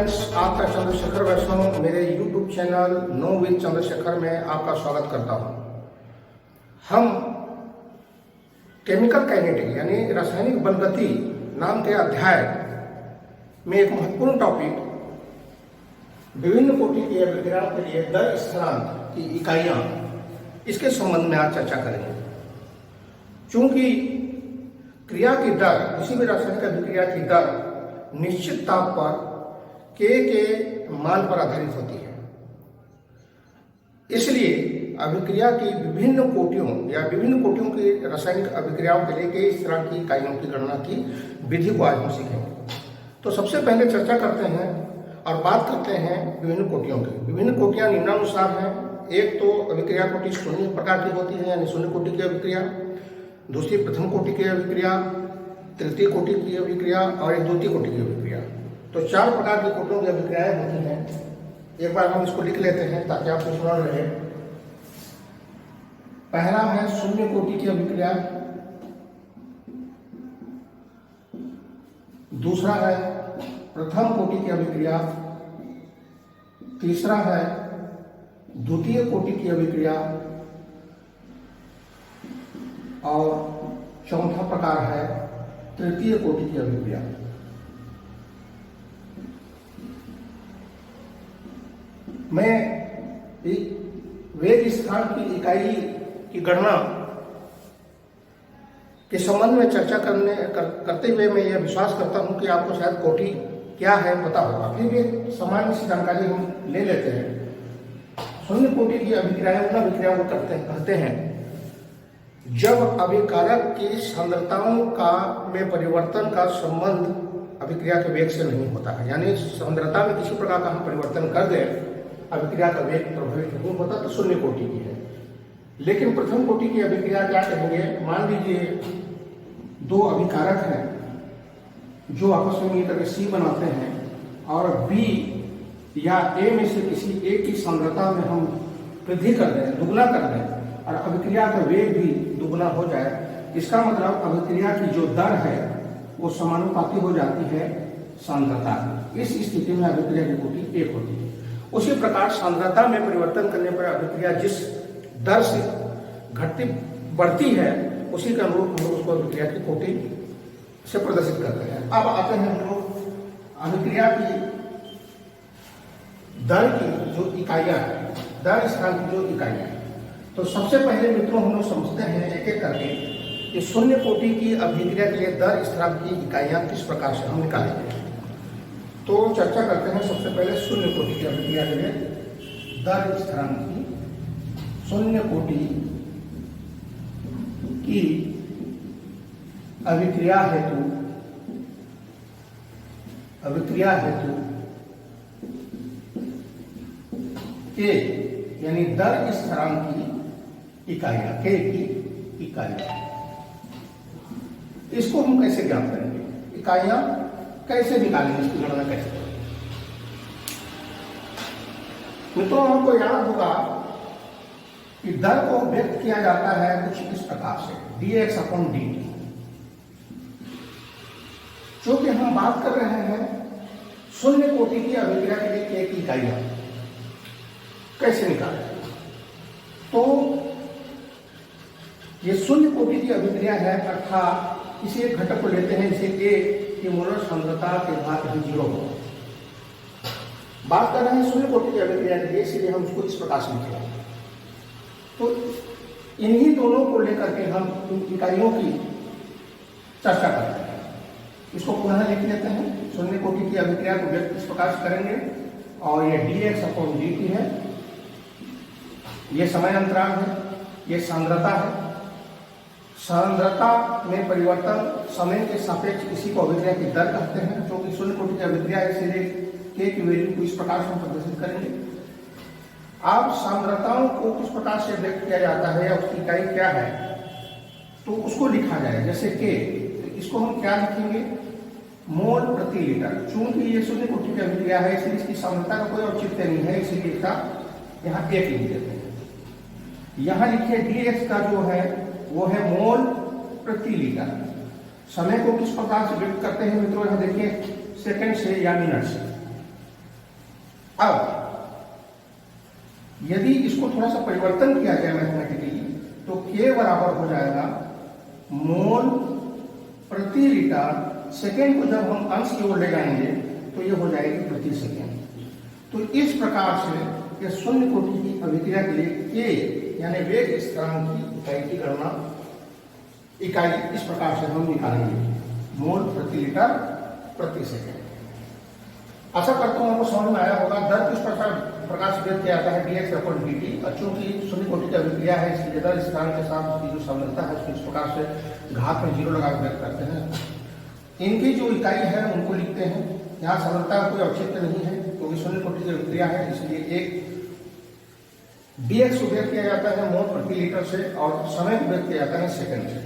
Friends, आपका चंद्रशेखर वैष्णव मेरे YouTube channel know with Chandrashekhar में आपका स्वागत करता हूं। हम केमिकल काइनेटिक यानी रासायनिक बलगति नाम के अध्याय में एक महत्वपूर्ण टॉपिक विभिन्न कोटि की अभिक्रियाओं के लिए दर स्थिरांक की इकाइयां, इसके संबंध में आज चर्चा करेंगे। चूंकि क्रिया की दर, किसी भी रासायनिक अभिक्रिया की दर निश्चित ताप पर K के मान पर आधारित होती है, इसलिए अभिक्रिया की विभिन्न कोटियों की रासायनिक अभिक्रियाओं के लिए K स्थिरांक की इकाइयों की गणना की विधि को आज हम सीखेंगे। तो सबसे पहले चर्चा करते हैं और बात करते हैं विभिन्न कोटियों की। विभिन्न कोटियां निम्नानुसार हैं। एक तो अभिक्रिया कोटि शून्य प्रकार की होती है यानी शून्य कोटि की अभिक्रिया, दूसरी प्रथम कोटि की अभिक्रिया, तृतीय कोटि की अभिक्रिया और एक द्वितीय कोटि की अभिक्रिया। तो चार प्रकार की कोटियों की अभिक्रियाएं होती हैं। एक बार हम इसको लिख लेते हैं ताकि आपको स्मरण रहे। पहला है शून्य कोटि की अभिक्रिया, दूसरा है प्रथम कोटि की अभिक्रिया, तीसरा है द्वितीय कोटि की अभिक्रिया और चौथा प्रकार है तृतीय कोटि की अभिक्रिया। मैं वेग स्थान की इकाई की गणना के संबंध में चर्चा करते हुए मैं यह विश्वास करता हूं कि आपको शायद कोटि क्या है पता होगा। फिर भी सामान्य सी जानकारी हम ले लेते हैं। शून्य कोटि की अभिक्रियाएं उन अभिक्रियाओं को कहते हैं जब अभिकारक की सांद्रताओं का में परिवर्तन का संबंध अभिक्रिया के वेग से नहीं होता है। यानी सांद्रता में किसी प्रकार का हम परिवर्तन कर दें, अभिक्रिया का वेग प्रभावित नहीं होता, तो शून्य कोटि की है। लेकिन प्रथम कोटि की अभिक्रिया क्या कहेंगे? मान लीजिए दो अभिकारक हैं जो आपस में मिलकर C बनाते हैं और B या A में से किसी एक की सांद्रता में हम वृद्धि कर दें, दुगुना कर दें और अभिक्रिया का वेग भी दुगुना हो जाए। इसका मतलब अभिक्रिया की जो दर है वो समानुपाती हो जाती है सांद्रता। इस स्थिति में अभिक्रिया की कोटि एक होती है। उसी प्रकार सांद्रता में परिवर्तन करने पर अभिक्रिया जिस दर से घटती बढ़ती है उसी के अनुरूप हम लोग उसको अभिक्रिया की कोटि से प्रदर्शित करते हैं। अब आते हैं हम लोग अभिक्रिया की दर की जो इकाइयां हैं, दर स्थान की जो इकाइयां हैं। तो सबसे पहले मित्रों हम लोग समझते हैं एक एक करके कि शून्य कोटि की अभिक्रिया के लिए दर स्थान की इकाइयां किस प्रकार से हम निकालेंगे। तो चर्चा करते हैं सबसे पहले शून्य कोटि की अभिक्रिया के लिए दर स्थिरांक की। शून्य कोटि की अभिक्रिया हेतु K यानी दर स्थिरांक की इकाइयां, K की इकाइयां, इसको हम कैसे ज्ञात करेंगे? इकाइयां कैसे निकालेंगे, इसकी गणना कैसे करेंगे? मित्रों हमको याद होगा कि दर को व्यक्त किया जाता है कुछ इस प्रकार से dx/dt। चूंकि हम बात कर रहे हैं शून्य कोटि की अभिक्रिया के लिए K की इकाइयां कैसे निकालें, तो ये शून्य कोटि की अभिक्रिया है, अर्थात किसी एक घटक को लेते हैं जिसे A की मोलर सांद्रता के घात 0 हो। बात कर रहे हैं शून्य कोटि की अभिक्रिया के लिए, इसलिए हम उसको इस प्रकार से लिखेंगे। तो इन्हीं दोनों को लेकर के हम इन इकाइयों की चर्चा करते हैं। इसको पुनः लिख लेते हैं। शून्य कोटि की अभिक्रिया को व्यक्त इस प्रकार से करेंगे और ये dx/dt है, ये समय अंतराल है, ये सांद्रता है। सांद्रता में परिवर्तन समय के सापेक्ष इसी को अभिक्रिया की दर कहते हैं। क्योंकि शून्य कोटि की अभिक्रिया है इसलिए K की वैल्यू को इस प्रकार से हम प्रदर्शित करेंगे। अब सांद्रताओं को किस प्रकार से व्यक्त किया जाता है या उसकी इकाई क्या है, तो उसको लिखा जाए। जैसे K, तो इसको हम क्या लिखेंगे? मोल प्रति लीटर। चूंकि ये शून्य कोटि की अभिक्रिया है इसलिए इसकी सांद्रता का कोई औचित्य नहीं है, इसीलिए इसका यहाँ एक लिख देते हैं। यहाँ लिखिए dx का जो है वो है मोल प्रति लीटर। समय को किस प्रकार से व्यक्त करते हैं मित्रों? यहाँ देखिए सेकंड से या मिनट से। अब यदि इसको थोड़ा सा परिवर्तन किया जाए मैथमेटिकली, तो K बराबर हो जाएगा मोल प्रति लीटर सेकेंड को जब हम अंश की ओर ले जाएंगे तो ये हो जाएगी प्रति सेकेंड। तो इस प्रकार से ये शून्य कोटि की अभिक्रिया के लिए K यानी वेग स्थिरांक की इकाई की गणना इकाई इस प्रकार से हम निकालेंगे, मोल प्रति लीटर प्रति सेकेंड। आशा करता हूँ आपको समझ में आया होगा। दर किस प्रकार से व्यक्त किया जाता है dx अपॉन dt। और चूंकि शून्य कोटि की अभिक्रिया है इसलिए दर स्थिरांक के साथ उसकी जो सांद्रता है उसको इस प्रकार से घात में 0 लगा कर व्यक्त करते हैं। इनकी जो इकाई है उनको लिखते हैं। यहाँ सांद्रता का कोई औचित्य नहीं है क्योंकि शून्य कोटि की अभिक्रिया है, इसलिए एक dx को व्यक्त किया जाता है मोल प्रति लीटर से और समय को व्यक्त किया जाता है सेकंड से।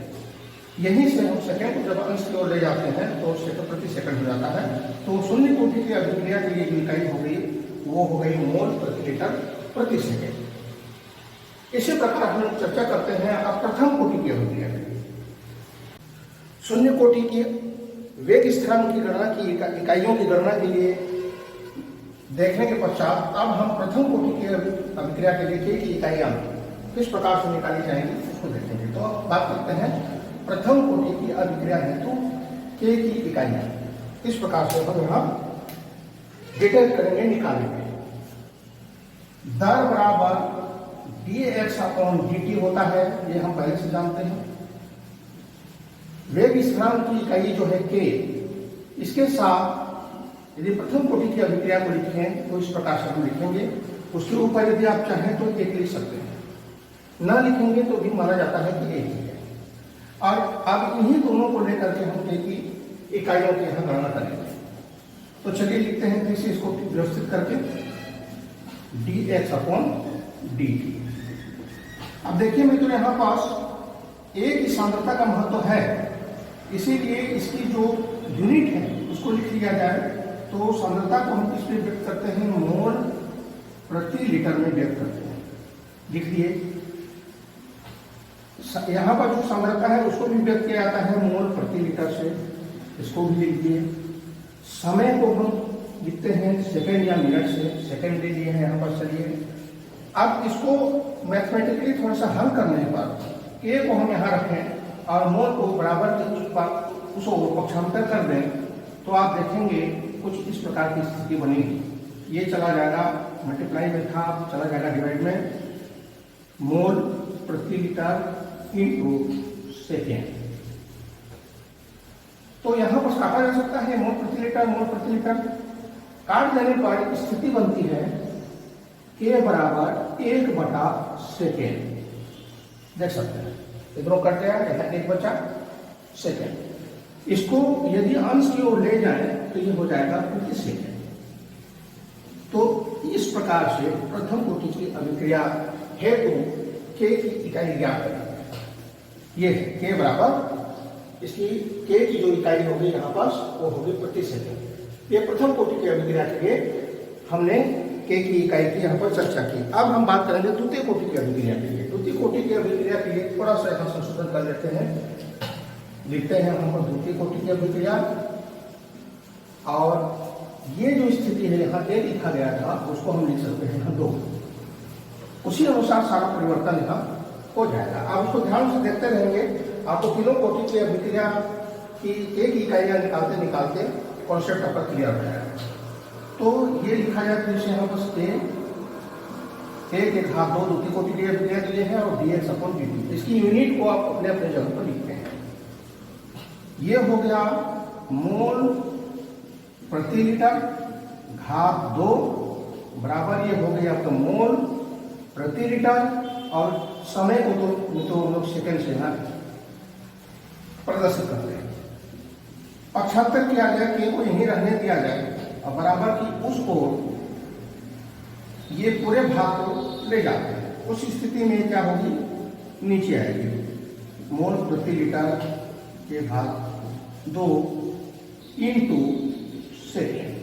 यहीं से हम सेकंड को जब अंश की ओर ले जाते हैं तो सेकंड प्रति सेकंड हो जाता है। तो शून्य कोटि की अभिक्रिया के लिए जो इकाई हो गई वो हो गई मोल प्रति लीटर प्रति सेकंड। इसी प्रकार हम चर्चा करते हैं अब प्रथम कोटि की अभिक्रिया के लिए। शून्य कोटि की वेग स्थिरांक की गणना की इकाइयों की गणना के लिए देखने के पश्चात अब हम प्रथम कोटि की अभिक्रिया के लिए K की इकाइयां किस प्रकार से निकाली जाएंगी उसको देखेंगे। तो अब बात करते हैं प्रथम कोटि की अभिक्रिया हेतु K की इकाइयां। इस प्रकार से हम यहाँ डिटेक्ट करेंगे, निकालेंगे। दर बराबर dx अपॉन dt होता है, ये हम पहले से जानते हैं। वेग स्थिरांक की इकाई जो है K, इसके साथ यदि प्रथम कोटि की अभिक्रिया को लिखें तो इस प्रकार से हम लिखेंगे। उसके ऊपर यदि आप चाहें तो एक लिख सकते हैं, न लिखेंगे तो भी माना जाता है कि एक ही है। और अब इन्हीं दोनों को लेकर के हम K की इकाइयों की यहाँ गणना करेंगे। तो चलिए लिखते हैं फिर से इसको व्यवस्थित करके dx अपॉन dt। अब देखिए मित्रों यहाँ पास A की सांद्रता का महत्व है, इसीलिए इसकी जो यूनिट है उसको लिख लिया जाए। तो सांद्रता को हम किस में व्यक्त करते हैं, मोल प्रति लीटर में व्यक्त करते हैं। लिखिए यहाँ पर जो सांद्रता है उसको भी व्यक्त किया जाता है मोल प्रति लीटर से, इसको भी लिख दिए। समय को हम लिखते हैं सेकंड या मिनट से, सेकंड ले लिए हैं यहाँ पर। चलिए अब इसको मैथमेटिकली थोड़ा सा हल करने पर K को हम यहाँ रखें और मोल को बराबर के उसको पक्षांतर कर दें तो आप देखेंगे कुछ इस प्रकार की स्थिति बनेगी। ये चला जाएगा मल्टीप्लाई में था, चला जाएगा डिवाइड में, मोल प्रति लीटर इंटू सेकेंड। तो यहाँ पर काटा जा सकता है मोल प्रति लीटर, मोल प्रति लीटर। काट देने पर स्थिति बनती है K बराबर 1/सेकेंड। देख सकते हैं इधरों कट गया, यहाँ 1 बचा सेकेंड। इसको यदि अंश की ओर ले जाए तो ये हो जाएगा प्रति सेकेंड। तो इस प्रकार से प्रथम कोटि की अभिक्रिया हेतु K की इकाई ज्ञात करेंगे। ये है K बराबर, इसकी K की जो इकाई होगी यहाँ पास वो होगी प्रति सेकेंड। ये प्रथम कोटि की अभिक्रिया के लिए हमने K की इकाई की यहाँ पर चर्चा की। अब हम बात करेंगे द्वितीय कोटि की अभिक्रिया के लिए। द्वितीय कोटि की अभिक्रिया के लिए थोड़ा सा यहाँ संशोधन कर लेते हैं। लिखते हैं यहाँ पर द्वितीय कोटि की अभिक्रिया, और ये जो स्थिति है यहाँ 1 लिखा गया था उसको हम लिख सकते हैं यहाँ 2। उसी अनुसार सारा परिवर्तन यहाँ हो जाएगा। आप उसको ध्यान से देखते रहेंगे, आपको तीनों कोटि की अभिक्रिया की एक इकाइयां निकालते निकालते कॉन्सेप्ट आपका क्लियर हो जाएगा। तो ये लिखा जाए फिर से यहाँ बस K के घात 2 द्वितीय कोटि की अभिक्रिया के लिए है और dx अपॉन dt। इसकी यूनिट को आप अपने अपने जगह पर लिखते हैं। ये हो गया मोल प्रति लीटर घात 2 बराबर ये हो गया आपका मोल प्रति लीटर, और समय को तो हम लोग सेकेंड से यहाँ प्रदर्शित करते हैं। पक्षांतर किया जाए, K को यहीं रहने दिया जाए और बराबर की उस ओर ये पूरे भाग को ले जाते हैं। उस स्थिति में क्या होगी, नीचे आएगी मोल प्रति लीटर के भाग 2 इंटू सेकेंड।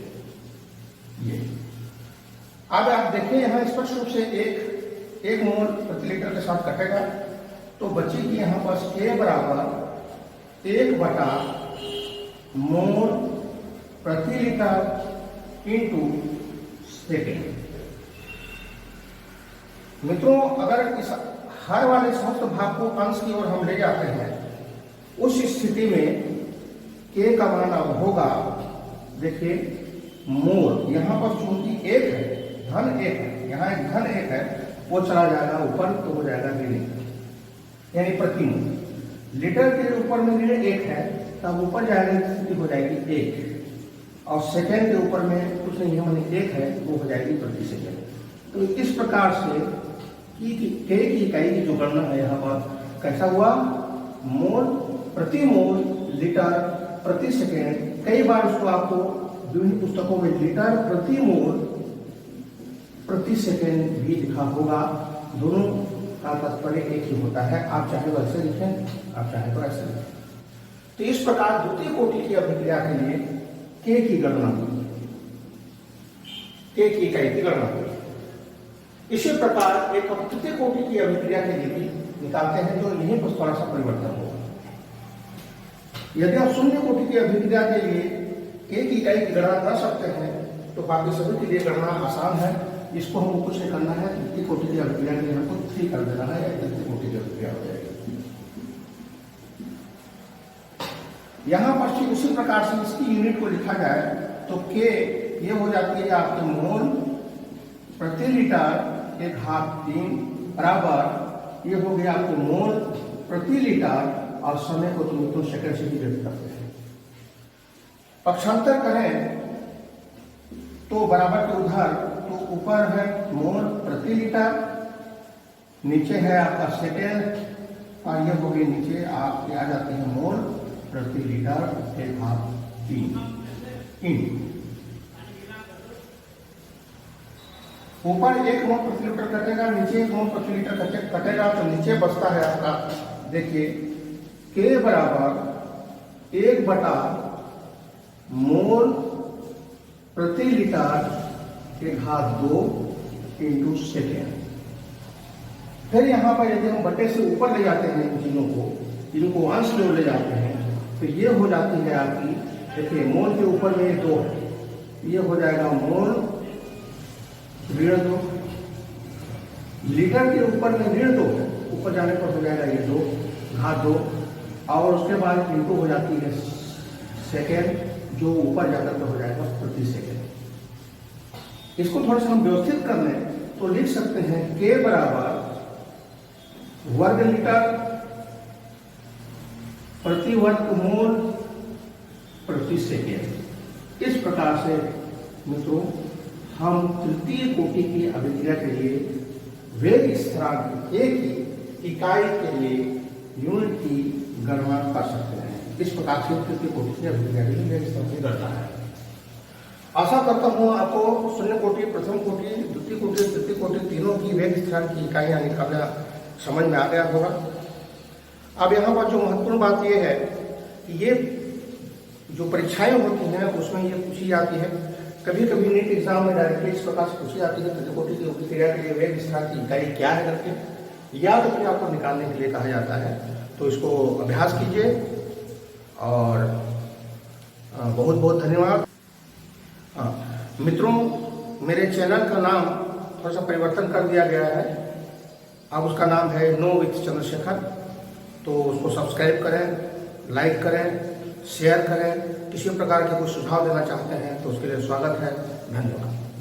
ये अब आप देखें यहाँ स्पष्ट रूप से एक मोल प्रति लीटर के साथ कटेगा तो बचेगी यहाँ पास K बराबर 1/मोल प्रति लीटर इंटू सेकेंड। मित्रों, अगर इस हर वाले समस्त भाग को अंश की ओर हम ले जाते हैं, उस स्थिति में k का मान अब होगा, देखिए मोल, यहाँ पर चूंकि एक है, धन एक है, यहाँ एक धन एक है, वो चला जाएगा ऊपर तो हो जाएगा ऋण, यानी प्रति मोल। लीटर के ऊपर में ऋण एक है, तब ऊपर जाएगा स्थिति हो जाएगी एक, और सेकेंड के ऊपर में कुछ नहीं है, मैंने एक है, वो हो जाएगी प्रति सेकेंड। तो इस प्रकार से के की इकाई की जो गणना है यहाँ पर कैसा हुआ, मोल प्रति मोल लीटर प्रति सेकेंड। कई बार उसको आपको विभिन्न पुस्तकों में लीटर प्रति मोल प्रति सेकेंड भी लिखा होगा, दोनों का तात्पर्य एक ही होता है। आप चाहे वैसे लिखें, आप चाहे तो ऐसे लिखें। तो इस प्रकार द्वितीय कोटि की अभिक्रिया के लिए के की गणना हुई, के की इकाई की गणना हुई। इसी प्रकार एक तृतीय कोटि की अभिक्रिया के लिए भी निकालते हैं, जो यहीं पर थोड़ा सा परिवर्तन होगा। यदि आप शून्य कोटि की अभिक्रिया के लिए के की इकाई की गणना कर सकते हैं, तो बाकी सभी के लिए गणना आसान है। इसको हमको कुछ नहीं करना है, तृतीय कोटि की अभिक्रिया के लिए हमको 3 कर देना है, या तृतीय कोटि की अभिक्रिया हो जाएगी। यहाँ पर ठीक उसी प्रकार से इसकी यूनिट को लिखा जाए तो के ये हो जाती है आपके मोल प्रति लीटर के घात 3 बराबर, ये हो गया आपको मोल प्रति लीटर, और समय को तुम सेकंड से भी व्यक्त करते हैं। पक्षांतर करें तो बराबर के उधर, तो ऊपर है मोल प्रति लीटर, नीचे है आपका सेकेंड, और ये हो गई नीचे आपके आ जाते हैं मोल प्रति लीटर के घात 3। ऊपर 1 मोल प्रति लीटर कटेगा, नीचे 1 मोल प्रति लीटर कटेगा, तो नीचे बचता है आपका, देखिए के बराबर 1 बटा मोल प्रति लीटर के घात 2 इंटू सेकेंड। फिर यहाँ पर यदि हम बटे से ऊपर ले जाते हैं इन तीनों को, इनको अंश में ले जाते हैं, तो ये हो जाती है आपकी, देखिए मोल के ऊपर में ये 2 है, ये हो जाएगा मोल ऋण 2, लीटर के ऊपर में ऋण 2 है, ऊपर जाने पर हो जाएगा ये 2 घात 2, और उसके बाद इंटू हो जाती है सेकेंड, जो ऊपर जाकर तो हो जाएगा प्रति सेकेंड। इसको थोड़ा सा हम व्यवस्थित कर लें तो लिख सकते हैं के बराबर वर्ग लीटर प्रति वर्ग मोल प्रति सेकेंड। इस प्रकार से मित्रों हम तृतीय कोटि की अभिक्रिया के लिए वेग स्थिरांक ए की इकाई के लिए यूनिट की गणना कर सकते हैं। इस प्रकार से तृतीय कोटि की अभिक्रिया के लिए वेग स्थिरांक की गणना है। आशा करता हूँ आपको शून्य कोटि, प्रथम कोटि, द्वितीय कोटि, तृतीय कोटि तीनों की वेग स्थिरांक की इकाइयाँ निकालना समझ में आ गया होगा। अब यहाँ पर जो महत्वपूर्ण बात यह है कि ये जो परीक्षाएं होती हैं उसमें ये पूछी जाती है, कभी कभी नीट एग्जाम में डायरेक्टली इस प्रकार से पूछी जाती है तृतीय कोटि की अभिक्रिया के लिए वेग स्थिरांक की इकाई क्या है करके, या तो फिर आपको निकालने के लिए कहा जाता है। तो इसको अभ्यास कीजिए और बहुत बहुत धन्यवाद। मित्रों, मेरे चैनल का नाम थोड़ा सा परिवर्तन कर दिया गया है, अब उसका नाम है नो विथ चंद्रशेखर। तो उसको सब्सक्राइब करें, लाइक करें, शेयर करें। किसी प्रकार के कोई सुझाव देना चाहते हैं तो उसके लिए स्वागत है। धन्यवाद।